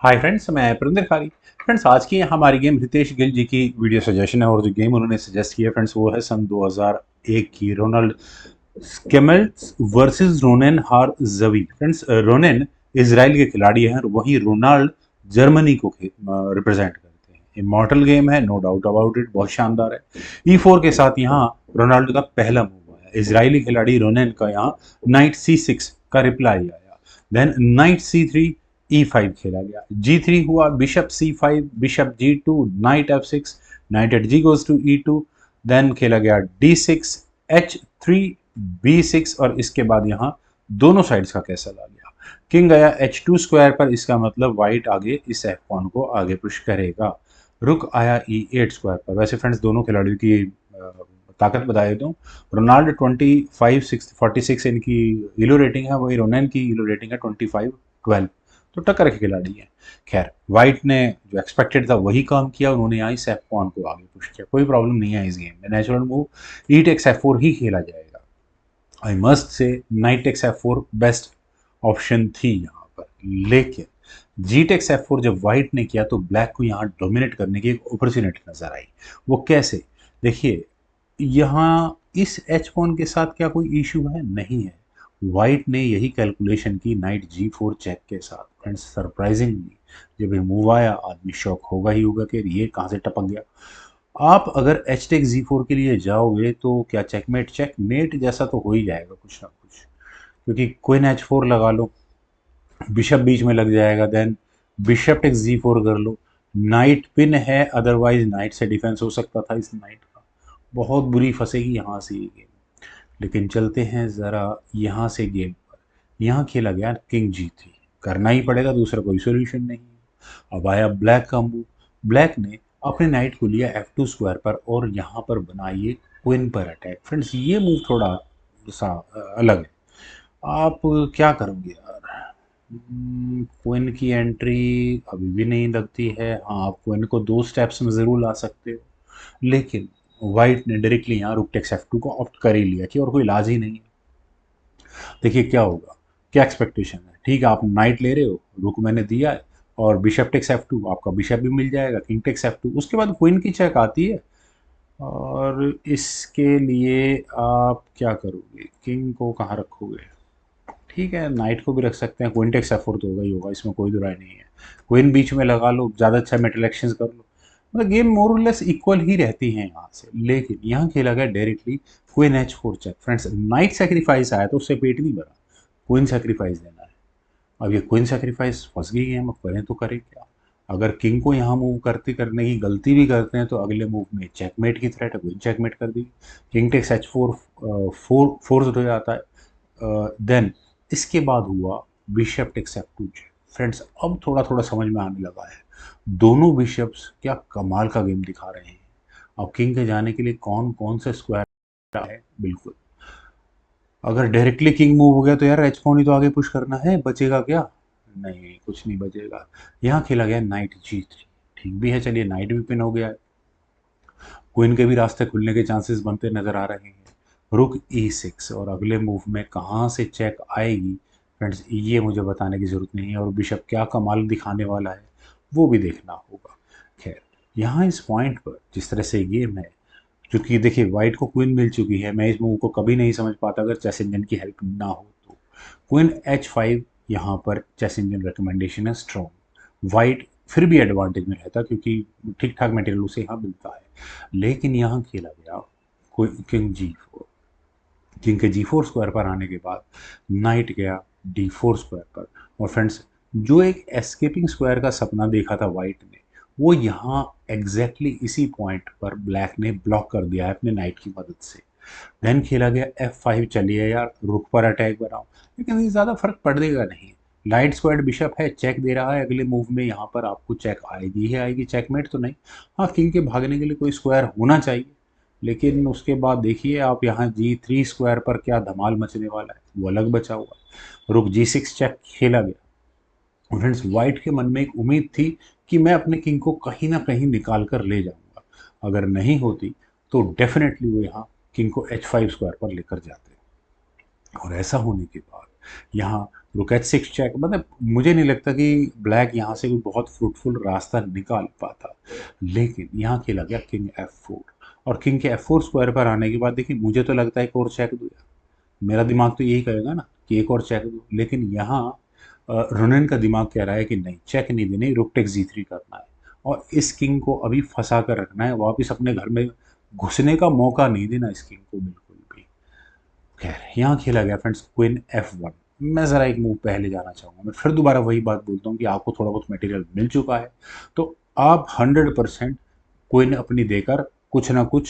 Hi friends, मैं परिंदर खारी। Friends, आज की हमारी गेम रितेश गिल जी की वीडियो सजेशन है और जो गेम उन्होंने सजेस्ट किया फ्रेंड्स वो है सन 2001 की रोनाल्ड स्केमल वर्सेस रोनेन हार जवी। फ्रेंड्स, रोनेन इसराइल के खिलाड़ी हैं और वहीं रोनाल्ड जर्मनी को रिप्रेजेंट करते हैं। इमॉर्टल गेम है, नो डाउट अबाउट इट, बहुत शानदार है। E4 के साथ यहाँ रोनाल्डो का पहला मूव आया, इजरायली खिलाड़ी रोनेन का यहाँ नाइट C6 का रिप्लाई आया। देन नाइट C3 E5 खेला गया, G3 हुआ, bishop C5, bishop G2, knight F6, knight at G goes to E2, then खेला गया D6, H3, B6 और इसके बाद यहाँ दोनों साइड्स का कैसल आ गया। किंग गया H2 स्क्वायर पर, इसका मतलब व्हाइट आगे इस F पॉन को आगे पुश करेगा। रुक आया E8 स्क्वायर पर। वैसे फ्रेंड्स दोनों खिलाड़ियों की ताकत बता देता हूँ। रोनाल्ड 25-46 इनकी इलो रेटिंग है, वही रोनेन की इलो रेटिंग है 25-12, तो टक्कर के खिलाड़ी हैं। खैर, व्हाइट ने जो एक्सपेक्टेड था वही काम किया, उन्होंने यहाँ इस F पॉन को आगे पुश किया। कोई प्रॉब्लम नहीं है इस गेम में, natural move E takes F4 ही खेला जाएगा। I must say knight takes F4 best option थी यहाँ पर, लेकिन जी टेक्स F4 जब व्हाइट ने किया तो ब्लैक को यहाँ डोमिनेट करने की एक अपॉर्चुनिटी नजर आई। वो कैसे? देखिए, यहाँ इस एच पॉन के साथ क्या कोई इशू है? नहीं है। व्हाइट ने यही कैलकुलेशन की नाइट G4 चेक के साथ। फ्रेंड्स, सरप्राइजिंगली जब ये मूव आया आदमी शॉक होगा ही होगा कि ये कहाँ से टपक गया। आप अगर एच टेक G4 के लिए जाओगे तो क्या चेकमेट चेकमेट जैसा तो हो ही जाएगा कुछ ना कुछ, क्योंकि क्वीन H4 लगा लो, बिशप बीच में लग जाएगा, देन बिशप टेक G4 कर लो, नाइट पिन है, अदरवाइज नाइट से डिफेंस हो सकता था इस नाइट का। बहुत बुरी फंसेगी यहाँ से ये गेम। लेकिन चलते हैं ज़रा यहाँ से गेम पर। यहाँ खेला गया किंग G3, करना ही पड़ेगा, दूसरा कोई सोल्यूशन नहीं है। अब आया ब्लैक का मूव। ब्लैक ने अपने नाइट को लिया F2 स्क्वायर पर और यहाँ पर बनाइए क्वीन पर अटैक। फ्रेंड्स, ये मूव थोड़ा सा अलग है। आप क्या करोगे यार? क्वीन की एंट्री अभी भी नहीं लगती है। हाँ, आप क्वीन को दो स्टेप्स में ज़रूर ला सकते हो, लेकिन वाइट ने डायरेक्टली यहाँ रुक टेक्स F2 को ऑप्ट कर ही लिया कि और कोई इलाज ही नहीं है। देखिए क्या होगा, क्या एक्सपेक्टेशन है। ठीक है, आप नाइट ले रहे हो, रुक मैंने दिया है, और बिशप टेक्स F2, आपका बिशप भी मिल जाएगा, किंग टेक्स F2, उसके बाद क्वीन की चेक आती है। और इसके लिए आप क्या करोगे? किंग को कहाँ रखोगे? ठीक है, नाइट को भी रख सकते हैं, क्वीन टेक्स F4 तो होगा ही होगा, इसमें कोई दो राय नहीं है। क्वीन बीच में लगा लो, ज़्यादा अच्छा मेटल एक्सचेंज कर लो, मतलब गेम मोर और लेस इक्वल ही रहती है यहाँ से। लेकिन यहाँ खेला गया directly queen H4 check. Friends, knight sacrifice आया तो उससे पेट नहीं भरा, क्वीन सेक्रीफाइस देना है। अब ये क्वीन सेक्रीफाइस फंस गई है, हम अब करें तो करें क्या? अगर किंग को यहाँ मूव करने की गलती भी करते हैं तो अगले मूव में चेकमेट की थ्रेट है, क्वीन चेकमेट कर दी, किंग टेक्स H4 फोर्स हो जाता है। देन इसके बाद हुआ bishop takes F2 check. Friends, अब थोड़ा थोड़ा समझ में आने लगा है, दोनों बिशप्स क्या कमाल का गेम दिखा रहे हैं। अब किंग के जाने के लिए कौन कौन से स्क्वायर है? बिल्कुल, अगर डायरेक्टली किंग मूव हो गया तो यार एच पॉन ही तो आगे पुश करना है, बचेगा क्या? नहीं, कुछ नहीं बचेगा। यहाँ खेला गया नाइट G3। ठीक भी है, चलिए नाइट भी पिन हो गया है, क्वीन के भी रास्ते खुलने के चांसेस बनते नजर आ रहे हैं। रुक E6, और अगले मूव में कहाँ से चेक आएगी फ्रेंड्स, ये मुझे बताने की ज़रूरत नहीं है, और बिशप क्या कमाल दिखाने वाला है वो भी देखना होगा। खैर, यहाँ इस पॉइंट पर जिस तरह से गेम है, क्योंकि देखिए वाइट को क्वीन मिल चुकी है, मैं इस मूव को कभी नहीं समझ पाता अगर चेस इंजन की हेल्प ना हो तो। क्वीन H5 यहाँ पर चेस इंजन रिकमेंडेशन है स्ट्रॉन्ग। वाइट फिर भी एडवांटेज में रहता क्योंकि ठीक ठाक मटेरियल उसे यहाँ मिलता है, लेकिन यहाँ खेला गया किंग G4। किंग के G4 स्क्वायर पर आने के बाद नाइट गया D4 स्क्वायर पर। और फ्रेंड्स, जो एक एस्केपिंग स्क्वायर का सपना देखा था वाइट ने, वो यहाँ एग्जैक्टली इसी पॉइंट पर ब्लैक ने ब्लॉक कर दिया है अपने नाइट की मदद से। देन खेला गया F5, चलिए यार रुक पर अटैक बनाओ, लेकिन ये ज़्यादा फर्क पड़ेगा नहीं। लाइट स्क्वायर्ड बिशप है, चेक दे रहा है, अगले मूव में यहाँ पर आपको चेक आएगी ही आएगी, चेकमेट तो नहीं। हाँ, किंग के भागने के लिए कोई स्क्वायर होना चाहिए, लेकिन उसके बाद देखिए आप यहाँ G3 स्क्वायर पर क्या धमाल मचने वाला है, वो अलग बचा हुआ है। रुक G6 चेक खेला गया। फ्रेंड्स, वाइट के मन में एक उम्मीद थी कि मैं अपने किंग को कहीं ना कहीं निकाल कर ले जाऊंगा, अगर नहीं होती तो डेफिनेटली वो यहाँ किंग को H5 स्क्वायर पर लेकर जाते। और ऐसा होने के बाद यहाँ रुक H6 चेक, मतलब मुझे नहीं लगता कि ब्लैक यहाँ से कोई बहुत फ्रूटफुल रास्ता निकाल पाता, लेकिन यहाँ खेला गया किंग F4। और किंग के F4 स्क्वायर पर आने के बाद देखिए मुझे तो लगता है एक और चेक दो यार, मेरा दिमाग तो यही कहेगा ना कि एक और चेक दो, लेकिन यहाँ रोनेन का दिमाग कह रहा है कि नहीं, चेक नहीं देनी, रुक टेक G3 करना है और इस किंग को अभी फंसा कर रखना है, वापस अपने घर में घुसने का मौका नहीं देना इस किंग को बिल्कुल भी। खैर यहाँ खेला गया फ्रेंड्स क्वीन F1। मैं ज़रा एक मूव पहले जाना चाहूँगा, मैं फिर दोबारा वही बात बोलता हूँ कि आपको थोड़ा बहुत मटेरियल मिल चुका है तो आप 100% क्वीन अपनी देकर कुछ ना कुछ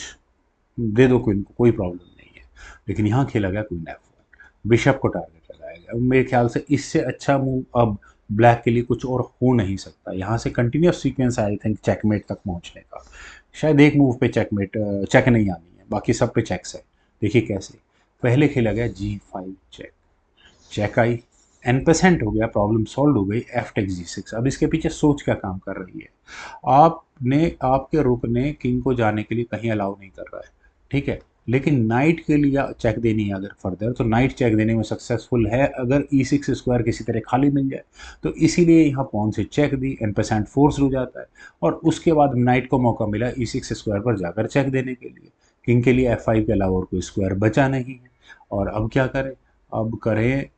दे दो क्वीन को, कोई प्रॉब्लम नहीं है। लेकिन यहाँ खेला गया क्वीन F1, बिशप को टारगेट लगाया गया। मेरे ख्याल से इससे अच्छा मूव अब ब्लैक के लिए कुछ और हो नहीं सकता। यहाँ से continuous sequence I think checkmate तक पहुँचने का, शायद एक मूव पे चेकमेट चेक नहीं आनी है, बाकी सब पे चेक्स है। देखिए कैसे पहले खेला गया G5 check, check I, n% हो गया, प्रॉब्लम सॉल्व हो गई, एफ टेक G6। अब इसके पीछे सोच क्या काम कर रही है, आपने आपके रुक ने किंग को जाने के लिए कहीं अलाउ नहीं कर रहा है, ठीक है, लेकिन नाइट के लिए चेक देनी है अगर फर्दर, तो नाइट चेक देने में सक्सेसफुल है अगर E6 स्क्वायर किसी तरह खाली मिल जाए, तो इसीलिए यहाँ पॉन से चेक दी, n% फोर्स हो जाता है और उसके बाद नाइट को मौका मिला E6 स्क्वायर पर जाकर चेक देने के लिए। किंग के लिए F5 के अलावा और कोई स्क्वायर बचा नहीं है, और अब क्या करें, अब करें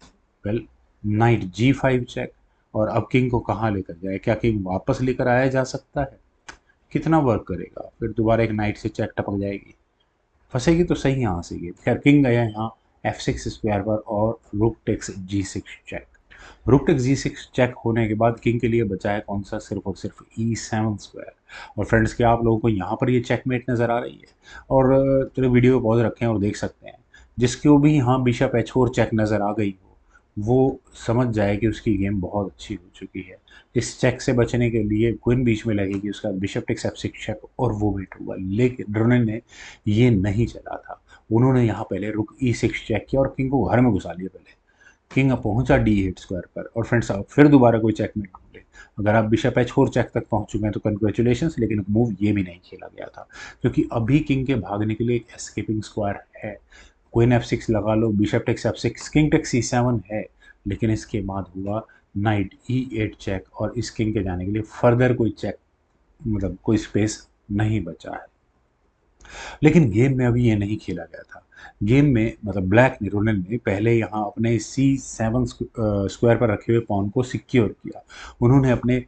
वेल नाइट G5 चेक, और अब किंग को कहाँ लेकर जाए, क्या किंग वापस लेकर आया जा सकता है, कितना वर्क करेगा, फिर दोबारा एक नाइट से चेक टपक जाएगी, फंसेगी तो सही यहाँ से गेम। खैर किंग गया यहाँ F6 स्क्वायर पर और rook takes G6 check. Rook takes G6 check होने के बाद किंग के लिए बचा है कौन सा, सिर्फ और सिर्फ E7 स्क्वायर। और फ्रेंड्स क्या आप लोगों को यहाँ पर ये चेकमेट नज़र आ रही है, और चलो वीडियो को पॉज रखें और देख सकते हैं, जिसको भी यहाँ बिशप H4 चेक नज़र आ गई हो वो समझ जाए कि उसकी गेम बहुत अच्छी हो चुकी है। इस चेक से बचने के लिए क्वीन बीच में लगेगी, उसका बिशप टेक्स F6 चेक और वो बेट होगा, लेकिन ड्रोनेन ने ये नहीं चला था। उन्होंने यहाँ पहले रुक E6 चेक किया और किंग को घर में घुसा लिया पहले। किंग अब पहुंचा D8 स्क्वायर पर, और फ्रेंड्स आप फिर दोबारा कोई चेक नहीं ढूंढे। अगर आप बिशप H4 चेक तक पहुंच चुके हैं तो कंग्रेचुलेशन, लेकिन मूव ये भी नहीं खेला गया था क्योंकि अभी किंग के भागने के लिए एक एस्केपिंग स्क्वायर है। क्वीन F6 लगा लो, bishop takes F6, king takes C7 है, लेकिन इसके बाद हुआ नाइट E8 चेक, और इस किंग के जाने के लिए फर्दर कोई चेक मतलब कोई स्पेस नहीं बचा है। लेकिन गेम में अभी ये नहीं खेला गया था। गेम में मतलब ब्लैक ने, रोनेल ने पहले यहाँ अपने C7 स्क्वायर पर रखे हुए पॉन को सिक्योर किया। उन्होंने अपने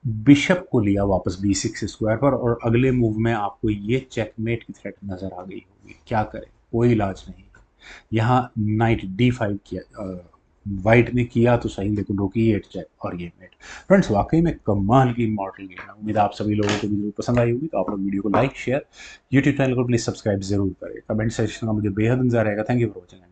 बिशप को लिया वापस B6 स्क्वायर पर, और अगले मूव में आपको ये चेकमेट की थ्रेट नज़र आ गई होगी। क्या करें, कोई इलाज नहीं। यहाँ नाइट D5 किया, वाइट ने किया तो सही, लेकिन रोकी 8 चेक और ये मेट। फ्रेंड्स वाकई में कमाल की इमॉर्टल गेम है। उम्मीद है आप सभी लोगों को वीडियो पसंद आई होगी, तो आप लोग वीडियो को लाइक शेयर, यूट्यूब चैनल को प्लीज सब्सक्राइब जरूर करें। कमेंट सेक्शन का मुझे बेहद इंतजार रहेगा। Thank you for watching.